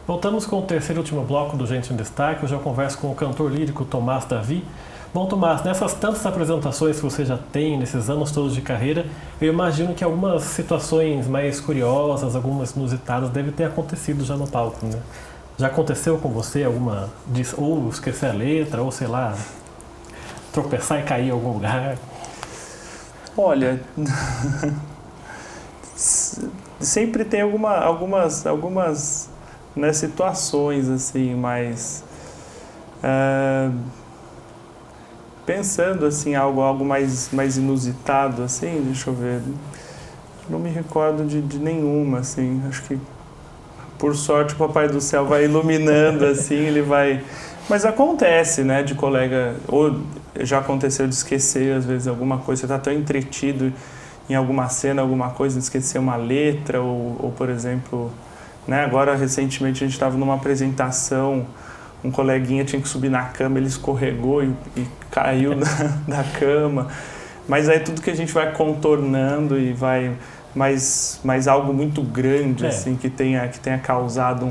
Voltamos com o terceiro e último bloco do Gente em Destaque. Hoje eu converso com o cantor lírico Tomás Davi. Bom, Tomás, nessas tantas apresentações que você já tem, nesses anos todos de carreira, eu imagino que algumas situações mais curiosas, algumas inusitadas, devem ter acontecido já no palco, né? Já aconteceu com você alguma, ou esquecer a letra, ou sei lá, tropeçar e cair em algum lugar? Olha, sempre tem algumas né, situações assim, mas pensando assim, algo mais inusitado, assim, deixa eu ver, não me recordo de nenhuma, assim, acho que por sorte o Papai do Céu vai iluminando, assim, ele vai... Mas acontece, né, de colega, ou já aconteceu de esquecer, às vezes, alguma coisa, você está tão entretido em alguma cena, alguma coisa, de esquecer uma letra, ou por exemplo, né, agora recentemente a gente estava numa apresentação, um coleguinha tinha que subir na cama, ele escorregou e caiu da cama, mas aí tudo que a gente vai contornando e vai... Mas algo muito grande, assim, que tenha causado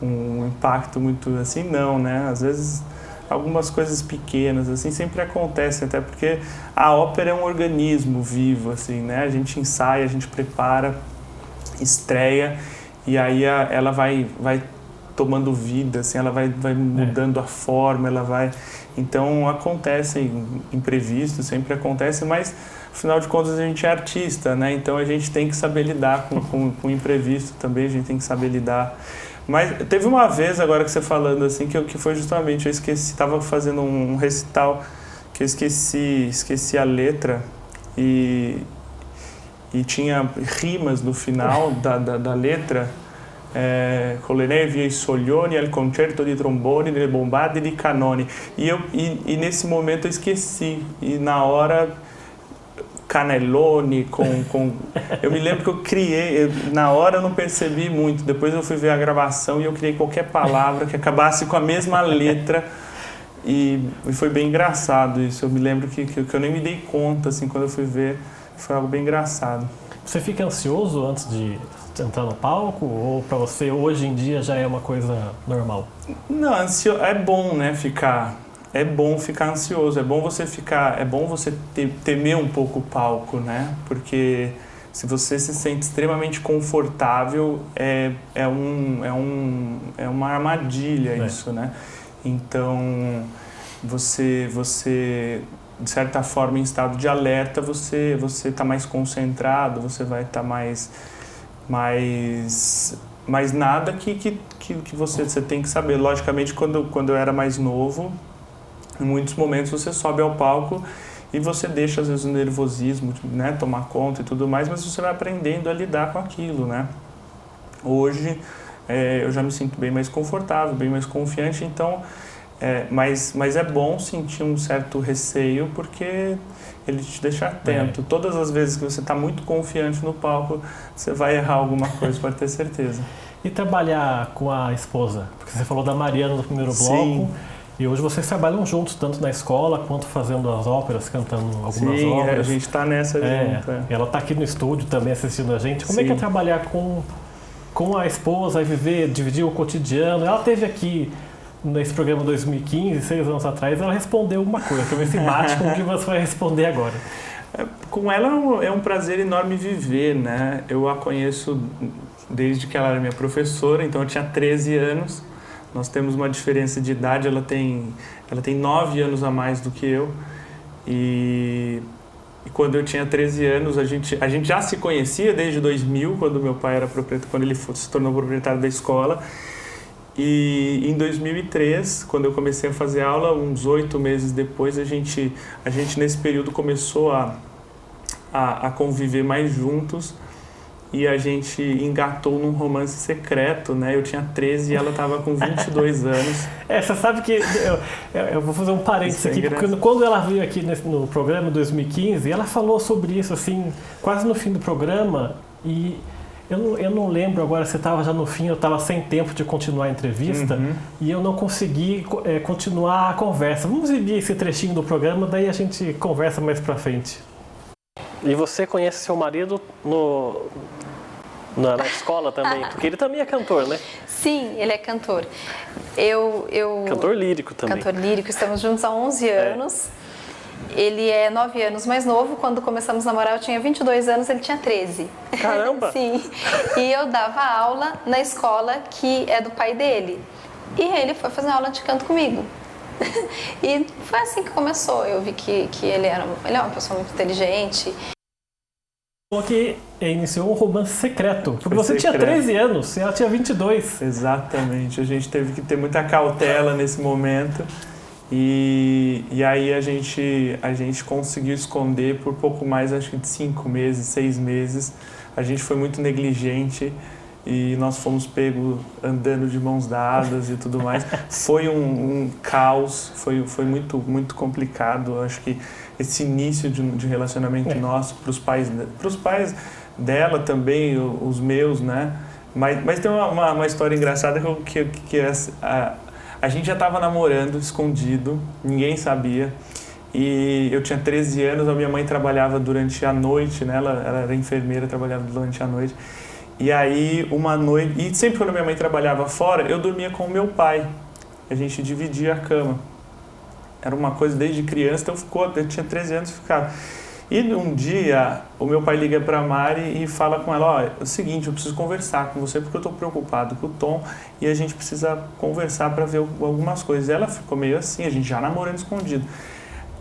um impacto muito assim, não, né? Às vezes algumas coisas pequenas, assim, sempre acontecem, até porque a ópera é um organismo vivo, assim, né? A gente ensaia, a gente prepara, estreia, e aí ela vai tomando vida, assim, ela vai mudando a forma, ela vai... Então acontecem imprevistos, sempre acontecem, mas afinal de contas a gente é artista, né? Então a gente tem que saber lidar com o imprevisto também, a gente tem que saber lidar. Mas teve uma vez, agora que você falando assim, que foi justamente, eu esqueci, estava fazendo um recital que eu esqueci a letra e tinha rimas no final da letra. Con le nevi e i soglioni al concerto di tromboni nelle bombarde di canone. E nesse momento eu esqueci, e na hora Canelone eu me lembro que eu criei, na hora eu não percebi muito, depois eu fui ver a gravação e eu criei qualquer palavra que acabasse com a mesma letra e foi bem engraçado isso. Eu me lembro que eu nem me dei conta, assim, quando eu fui ver, foi algo bem engraçado. Você fica ansioso antes de entrar no palco, ou para você hoje em dia já é uma coisa normal? Não, é bom, né, é bom ficar ansioso, é bom você temer um pouco o palco, né, porque se você se sente extremamente confortável, é uma armadilha isso, né, então você de certa forma em estado de alerta, você está mais concentrado, você vai estar mais nada que você tem que saber. Logicamente, quando eu era mais novo, em muitos momentos você sobe ao palco e você deixa, às vezes, o nervosismo, né, tomar conta e tudo mais, mas você vai aprendendo a lidar com aquilo, né? Hoje, eu já me sinto bem mais confortável, bem mais confiante, então... mas é bom sentir um certo receio, porque ele te deixa atento. Todas as vezes que você está muito confiante no palco, você vai errar alguma coisa, pode ter certeza. E trabalhar com a esposa? Porque você falou da Mariana no primeiro bloco. Sim. E hoje vocês trabalham juntos, tanto na escola quanto fazendo as óperas, cantando algumas óperas. Sim, a gente está nessa junto. Ela está aqui no estúdio também assistindo a gente. Como é que é trabalhar com a esposa, dividir o cotidiano? Ela esteve aqui nesse programa 2015, 6 anos atrás, ela respondeu uma coisa, que eu esse mate como que você vai responder agora. Com ela é um prazer enorme viver, né? Eu a conheço desde que ela era minha professora, então eu tinha 13 anos. Nós temos uma diferença de idade, ela tem 9 anos a mais do que eu. E quando eu tinha 13 anos, a gente já se conhecia desde 2000, quando meu pai era proprietário, quando ele se tornou proprietário da escola. E em 2003, quando eu comecei a fazer aula, uns 8 meses depois, a gente nesse período começou a conviver mais juntos e a gente engatou num romance secreto, né? Eu tinha 13 e ela estava com 22 anos. Você sabe que eu vou fazer um parênteses aqui, porque quando ela veio aqui no programa 2015, ela falou sobre isso, assim, quase no fim do programa, e eu não lembro agora se estava já no fim, eu estava sem tempo de continuar a entrevista, e eu não consegui continuar a conversa. Vamos exibir esse trechinho do programa, daí a gente conversa mais pra frente. E você conhece seu marido na escola também? Porque ele também é cantor, né? Sim, ele é cantor. Cantor lírico também. Cantor lírico, estamos juntos há 11 anos. Ele é 9 anos mais novo. Quando começamos a namorar, eu tinha 22 anos, ele tinha 13. Caramba! Sim. E eu dava aula na escola que é do pai dele. E ele foi fazer aula de canto comigo. E foi assim que começou. Eu vi que ele é uma pessoa muito inteligente. Que iniciou um romance secreto, porque Foi você secreto. tinha 13 anos e ela tinha 22. Exatamente, a gente teve que ter muita cautela nesse momento e aí a gente conseguiu esconder por pouco mais, acho que de 5 meses, 6 meses. A gente foi muito negligente e nós fomos pegos andando de mãos dadas e tudo mais. Foi um caos, foi muito, muito complicado. Acho que esse início de relacionamento nosso para os pais dela também, os meus, né? Mas tem uma história engraçada que a gente já estava namorando escondido, ninguém sabia. E eu tinha 13 anos, a minha mãe trabalhava durante a noite, né? Ela era enfermeira, trabalhava durante a noite. E aí, uma noite... E sempre quando minha mãe trabalhava fora, eu dormia com o meu pai. A gente dividia a cama. Era uma coisa desde criança, então eu tinha 13 anos e ficava. E um dia, o meu pai liga para a Mari e fala com ela, ó, é o seguinte, eu preciso conversar com você porque eu estou preocupado com o Tom e a gente precisa conversar para ver algumas coisas. Ela ficou meio assim, a gente já namorando escondido.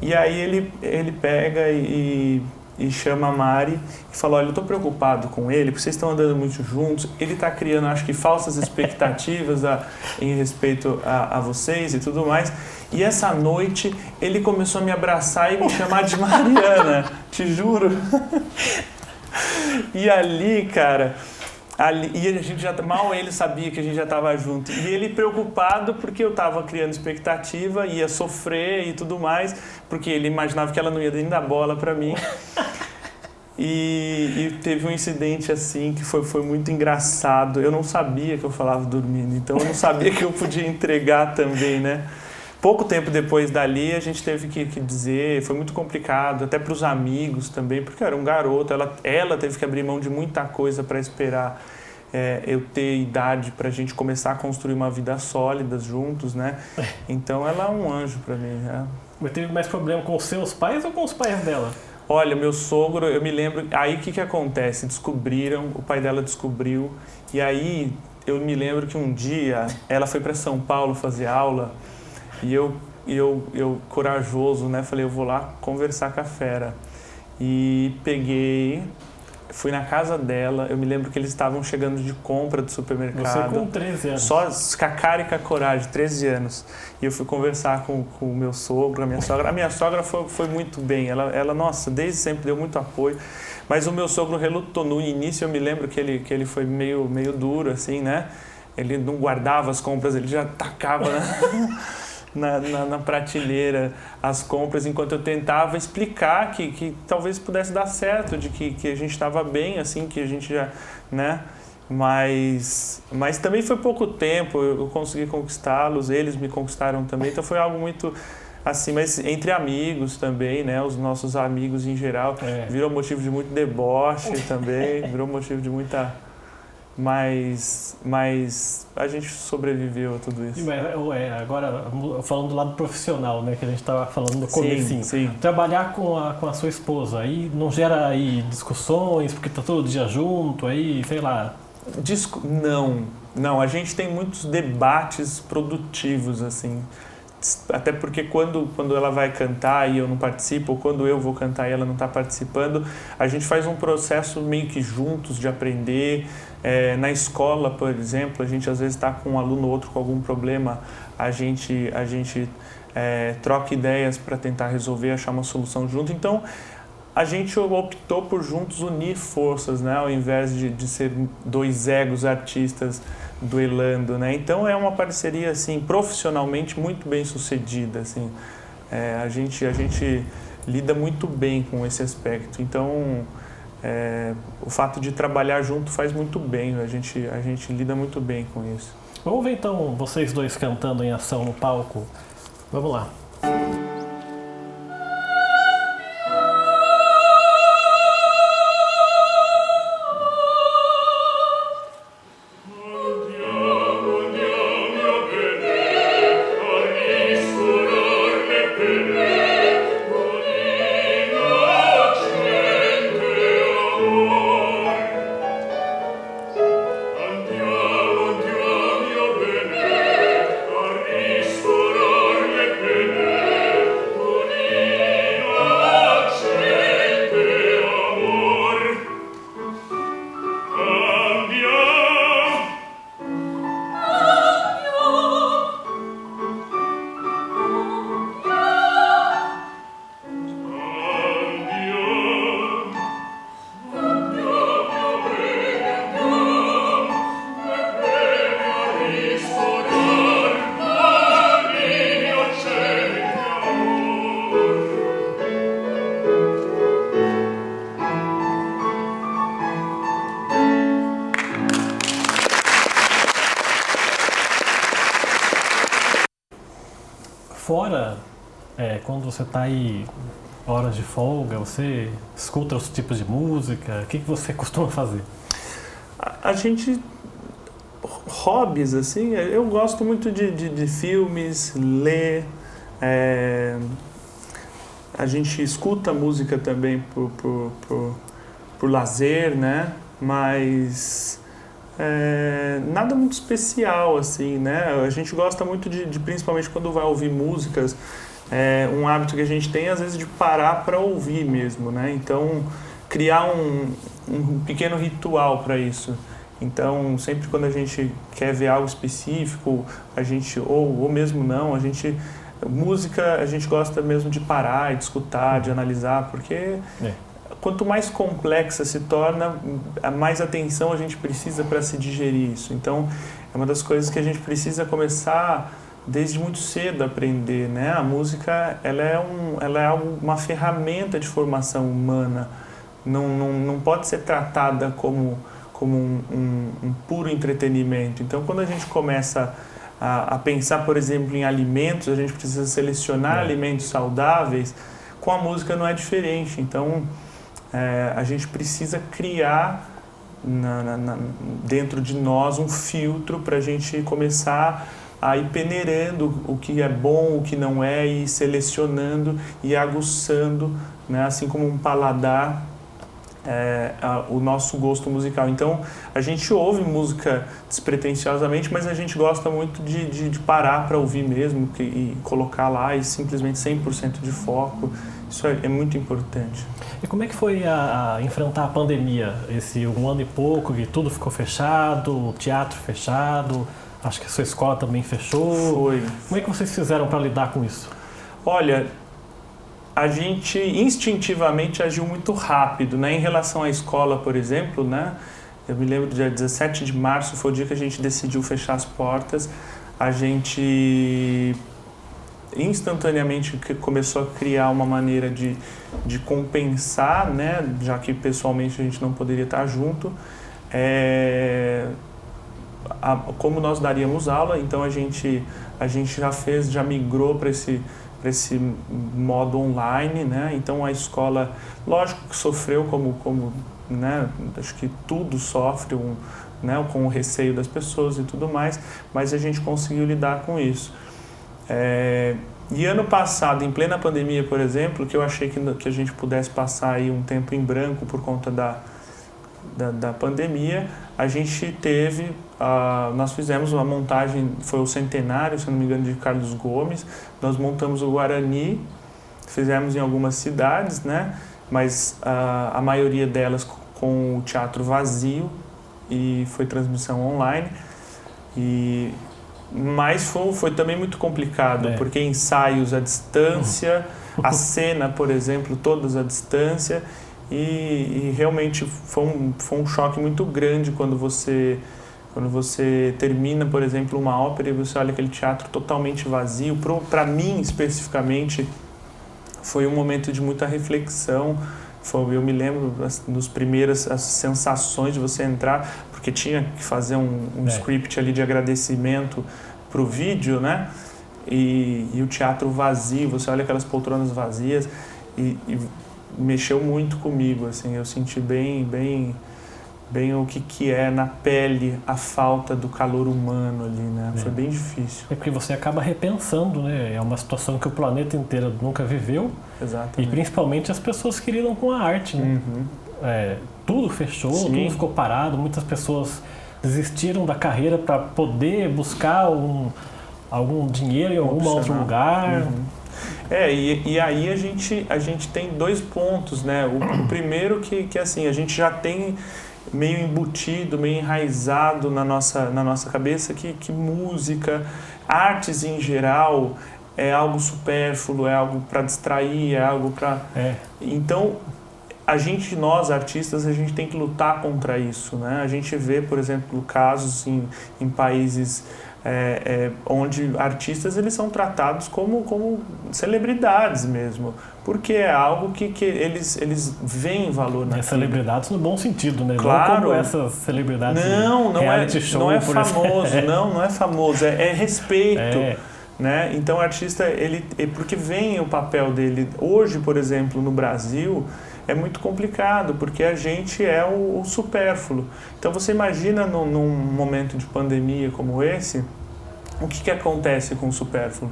E aí ele pega e chama a Mari e fala, olha, eu estou preocupado com ele, porque vocês estão andando muito juntos, ele está criando, acho que, falsas expectativas em respeito a vocês e tudo mais. E essa noite ele começou a me abraçar e me chamar de Mariana, te juro. E ali, cara, e a gente mal ele sabia que a gente já estava junto. E ele preocupado porque eu estava criando expectativa, ia sofrer e tudo mais, porque ele imaginava que ela não ia nem dar bola para mim. E teve um incidente assim que foi muito engraçado. Eu não sabia que eu falava dormindo, então eu não sabia que eu podia entregar também, né? Pouco tempo depois dali, a gente teve que dizer, foi muito complicado, até para os amigos também, porque eu era um garoto, ela teve que abrir mão de muita coisa para esperar eu ter idade para a gente começar a construir uma vida sólida juntos, né? Então ela é um anjo para mim. Né? Mas teve mais problema com os seus pais ou com os pais dela? Olha, meu sogro, eu me lembro, aí o que acontece? Descobriram, o pai dela descobriu, e aí eu me lembro que um dia ela foi para São Paulo fazer aula, e eu corajoso, né, falei, eu vou lá conversar com a fera. E fui na casa dela, eu me lembro que eles estavam chegando de compra do supermercado. Você com 13 anos. Só com a cara e com a coragem, 13 anos. E eu fui conversar com o meu sogro, a minha sogra. A minha sogra foi muito bem, ela, nossa, desde sempre deu muito apoio. Mas o meu sogro relutou. No início eu me lembro que ele foi meio duro, assim, né? Ele não guardava as compras, ele já tacava, né? Na prateleira as compras, enquanto eu tentava explicar que talvez pudesse dar certo, de que a gente estava bem, assim, que a gente já, né? Mas também foi pouco tempo, eu consegui conquistá-los, eles me conquistaram também, então foi algo muito, assim, mas entre amigos também, né? Os nossos amigos em geral, virou motivo de muito deboche também, virou motivo de muita... Mas a gente sobreviveu a tudo isso. Agora, falando do lado profissional, né, que a gente estava falando no comecinho. Sim. Trabalhar com a sua esposa, aí não gera aí discussões, porque tá todo dia junto, aí, sei lá... Não, a gente tem muitos debates produtivos, assim. Até porque quando ela vai cantar e eu não participo, ou quando eu vou cantar e ela não está participando, a gente faz um processo meio que juntos de aprender. Na escola, por exemplo, a gente às vezes está com um aluno ou outro com algum problema, a gente troca ideias para tentar resolver, achar uma solução junto. Então, a gente optou por juntos unir forças, né? Ao invés de ser dois egos artistas duelando, né? Então é uma parceria assim profissionalmente muito bem sucedida, assim. A gente lida muito bem com esse aspecto. Então o fato de trabalhar junto faz muito bem. A gente lida muito bem com isso. Vamos ver então vocês dois cantando em ação no palco. Vamos lá. fora, quando você está aí, horas de folga, você escuta outros tipos de música? O que você costuma fazer? A gente... Hobbies, assim, eu gosto muito de filmes, ler, a gente escuta música também por lazer, né? Mas nada muito especial, assim, né? A gente gosta muito principalmente quando vai ouvir músicas, um hábito que a gente tem, às vezes, de parar para ouvir mesmo, né? Então, criar um pequeno ritual para isso. Então, sempre quando a gente quer ver algo específico, a gente, ou mesmo não, música a gente gosta mesmo de parar, de escutar, de analisar, porque quanto mais complexa se torna, mais atenção a gente precisa para se digerir isso. Então, é uma das coisas que a gente precisa começar desde muito cedo a aprender, né? A música, ela é uma ferramenta de formação humana, não pode ser tratada como um puro entretenimento. Então, quando a gente começa a pensar, por exemplo, em alimentos, a gente precisa selecionar alimentos saudáveis, com a música não é diferente. Então, a gente precisa criar dentro de nós um filtro para a gente começar a ir peneirando o que é bom, o que não é, e selecionando e aguçando, né? Assim como um paladar, o nosso gosto musical. Então, a gente ouve música despretensiosamente, mas a gente gosta muito de parar para ouvir mesmo e colocar lá e simplesmente 100% de foco. Isso é muito importante. E como é que foi a enfrentar a pandemia? Esse 1 ano e pouco, que tudo ficou fechado, o teatro fechado, acho que a sua escola também fechou. Foi. Como é que vocês fizeram para lidar com isso? Olha, a gente instintivamente agiu muito rápido, né? Em relação à escola, por exemplo, né? Eu me lembro do dia 17 de março, foi o dia que a gente decidiu fechar as portas. A gente instantaneamente começou a criar uma maneira de compensar, né? Já que pessoalmente a gente não poderia estar junto. Como nós daríamos aula, então a gente já migrou para esse modo online, né? Então a escola, lógico que sofreu como né? Acho que tudo sofre né? Com o receio das pessoas e tudo mais, mas a gente conseguiu lidar com isso. E ano passado, em plena pandemia, por exemplo, que eu achei que a gente pudesse passar aí um tempo em branco por conta da pandemia, a gente nós fizemos uma montagem, foi o centenário, se não me engano, de Carlos Gomes. Nós montamos o Guarani, fizemos em algumas cidades, né? Mas a maioria delas com o teatro vazio, e foi transmissão online. Mas foi também muito complicado, porque ensaios à distância, a cena, por exemplo, todas à distância, e realmente foi um choque muito grande quando você termina, por exemplo, uma ópera e você olha aquele teatro totalmente vazio. Para mim, especificamente, foi um momento de muita reflexão. Eu me lembro das primeiras as sensações de você entrar, porque tinha que fazer um script ali de agradecimento para o vídeo, né? E o teatro vazio, você olha aquelas poltronas vazias e mexeu muito comigo, assim. Eu senti bem o que é na pele a falta do calor humano ali, né? Foi bem difícil. É porque você acaba repensando, né? É uma situação que o planeta inteiro nunca viveu. Exatamente. E principalmente as pessoas que lidam com a arte, né? Tudo fechou, tudo ficou parado, muitas pessoas desistiram da carreira para poder buscar algum dinheiro em algum outro lugar. E aí a gente tem dois pontos, né? O primeiro que assim, a gente já tem meio embutido, meio enraizado na nossa cabeça que música, artes em geral, é algo supérfluo, é algo para distrair, é algo para... Então, nós artistas, a gente tem que lutar contra isso, né? A gente vê, por exemplo, casos em países onde artistas eles são tratados como celebridades mesmo, porque é algo que eles veem valor naquilo. Celebridades no bom sentido, né? Claro. Não como essas celebridades não reality show, não é famoso, não é famoso, é respeito. né? Então o artista, porque vem o papel dele. Hoje, por exemplo, no Brasil, é muito complicado, porque a gente é o supérfluo. Então você imagina num momento de pandemia como esse, o que acontece com o supérfluo?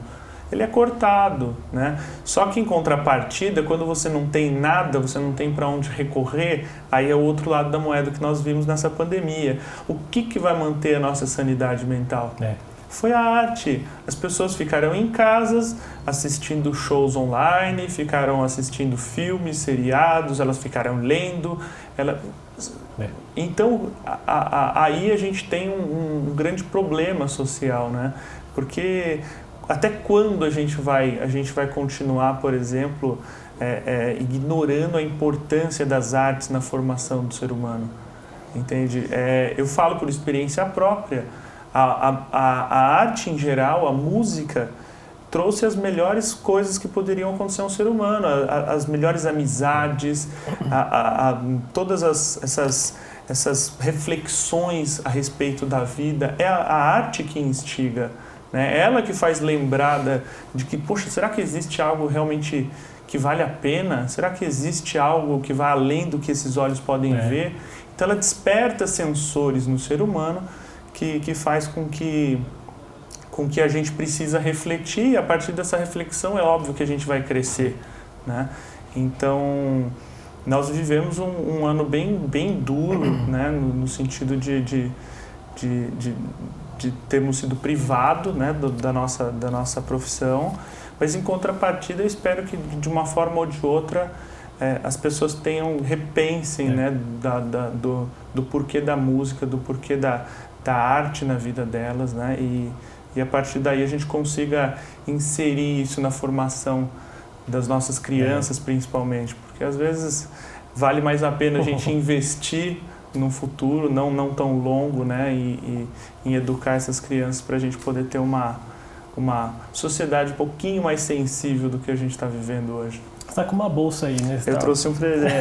Ele é cortado, né? Só que em contrapartida, quando você não tem nada, você não tem para onde recorrer, aí é o outro lado da moeda que nós vimos nessa pandemia. O que vai manter a nossa sanidade mental? Foi a arte. As pessoas ficaram em casas assistindo shows online, ficaram assistindo filmes, seriados, elas ficaram lendo. Então, aí a gente tem um grande problema social, né? Porque até quando a gente vai continuar, por exemplo, ignorando a importância das artes na formação do ser humano? Entende? Eu falo por experiência própria. A arte em geral, a música, trouxe as melhores coisas que poderiam acontecer a um ser humano, as melhores amizades, todas essas reflexões a respeito da vida. É a arte que instiga, né? Ela que faz lembrar de que, poxa, será que existe algo realmente que vale a pena? Será que existe algo que vai além do que esses olhos podem ver? Então ela desperta sensores no ser humano que faz com que a gente precisa refletir, e a partir dessa reflexão é óbvio que a gente vai crescer, né? Então, nós vivemos um ano bem duro, né? No sentido de termos sido privados, né? da nossa profissão, mas em contrapartida eu espero que de uma forma ou de outra as pessoas repensem, né? do porquê da música, do porquê da arte na vida delas, né? E a partir daí a gente consiga inserir isso na formação das nossas crianças, principalmente, porque às vezes vale mais a pena a gente investir num futuro não tão longo, né? E em educar essas crianças para a gente poder ter uma sociedade um pouquinho mais sensível do que a gente está vivendo hoje. Você está com uma bolsa aí, né? Eu trouxe um presente.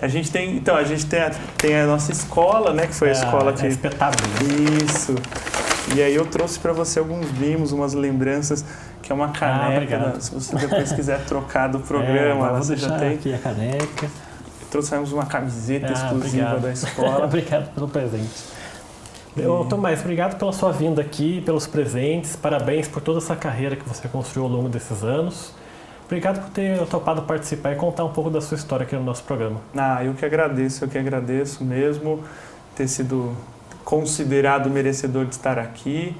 A gente tem a nossa escola, né? Que foi a escola que... espetáculo. Isso. E aí eu trouxe para você alguns mimos, umas lembranças, que é uma caneca. Se você depois quiser trocar do programa, vou você deixar já tem aqui a caneca. Trouxemos uma camiseta exclusiva da escola. Obrigado pelo presente. Tomás, obrigado pela sua vinda aqui, pelos presentes, parabéns por toda essa carreira que você construiu ao longo desses anos. Obrigado por ter topado participar e contar um pouco da sua história aqui no nosso programa. Eu que agradeço mesmo ter sido considerado merecedor de estar aqui,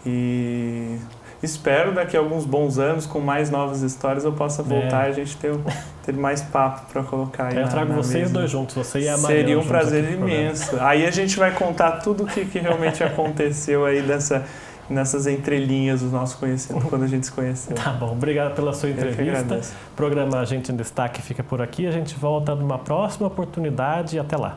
e espero daqui a alguns bons anos, com mais novas histórias, eu possa voltar e a gente ter mais papo para colocar aí. Eu trago vocês mesa. Dois juntos, você e a Mariana. Seria um prazer imenso. Aí a gente vai contar tudo o que realmente aconteceu aí nessas entrelinhas do nosso conhecimento, quando a gente se conheceu. Tá bom, obrigado pela sua entrevista. O programa Gente em Destaque fica por aqui. A gente volta numa próxima oportunidade e até lá.